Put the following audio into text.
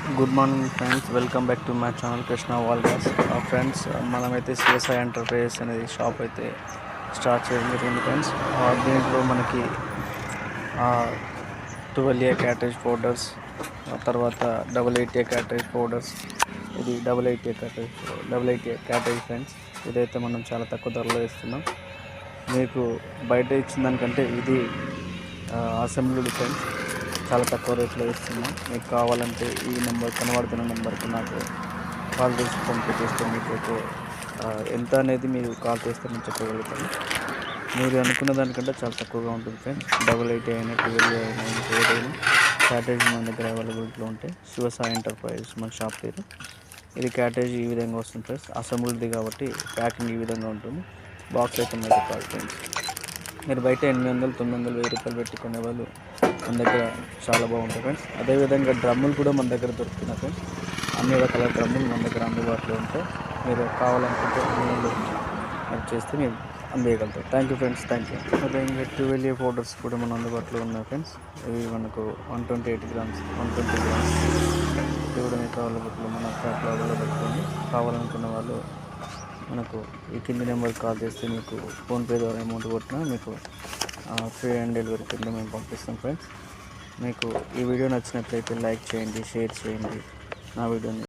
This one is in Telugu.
Good morning friends, welcome back to my channel Krishna vlogs. Friends, మనమైతే సిఎస్ఐ ఎంటర్ప్రైజెస్ అనేది షాప్ అయితే స్టార్ట్ చేయడం జరిగింది ఫ్రెండ్స్. దీంట్లో మనకి 12A క్యాటరేజ్ పౌడర్స్, తర్వాత 88A క్యాటరేజ్ పౌడర్స్, ఇది 88A క్యాటరేజ్ ఫ్రెండ్స్. ఇదైతే మనం చాలా తక్కువ ధరలో ఇస్తున్నాం. మీకు బయట ఇచ్చిన దానికంటే ఇది అసెంబ్లీ ఫ్రెండ్స్, చాలా తక్కువ రేట్లో ఇస్తున్నాం. మీకు కావాలంటే ఈ నెంబర్, కనబడుతున్న నెంబర్కి నాకు కాల్ చేసి ఫోన్పే చేస్తే మీకు ఎంత అనేది మీరు కాల్ చేస్తే నేను చెప్పగలుగుతాను. మీరు అనుకున్న దానికంటే చాలా తక్కువగా ఉంటుంది ఫ్రెండ్స్. 88 అయినా 12 అయినా ఏదైనా క్యాటేజ్ మన దగ్గర అవైలబిలిటీలో ఉంటే శివసాయి ఎంటర్ప్రైజెస్ మన షాప్ పేరు. ఇది క్యాటేజ్ ఈ విధంగా వస్తుంది ఫ్రెండ్స్, అసెంబ్లీది కాబట్టి ప్యాకింగ్ ఈ విధంగా ఉంటుంది. బాక్స్ అయితే అయితే కాదు ఫ్రెండ్స్. మీరు బయట 800, 900, 1000 రూపాయలు పెట్టుకునే వాళ్ళు మన దగ్గర చాలా బాగుంటాయి ఫ్రెండ్స్. అదేవిధంగా డ్రమ్ములు కూడా మన దగ్గర దొరుకుతున్నాయి ఫ్రెండ్స్. అన్ని రకాల డ్రమ్ములు మన దగ్గర అందుబాటులో ఉంటాయి. మీరు కావాలనుకుంటే అది చేస్తే మీరు అందేయగలుగుతారు. Thank you friends, thank you. అదేవిధంగా 12A పౌడర్స్ కూడా మన అందుబాటులో ఉన్నాయి ఫ్రెండ్స్. ఇవి మనకు 128 గ్రామ్స్, 120 గ్రామ్స్, ఇది కూడా మీకు అవైలబుల్లో మన షాప్లో అవైలబుల్లో ఉంది. కావాలనుకున్న వాళ్ళు మనకు ఈ కింది నెంబర్కి కాల్ చేస్తే మీకు ఫోన్పే ద్వారా అమౌంట్ కొట్టినా మీకు ఫ్రీ అండ్ డెలివరీ కింద మేము పంపిస్తాం ఫ్రెండ్స్. మీకు ఈ వీడియో నచ్చినట్లయితే లైక్ చేయండి, షేర్ చేయండి నా వీడియోని.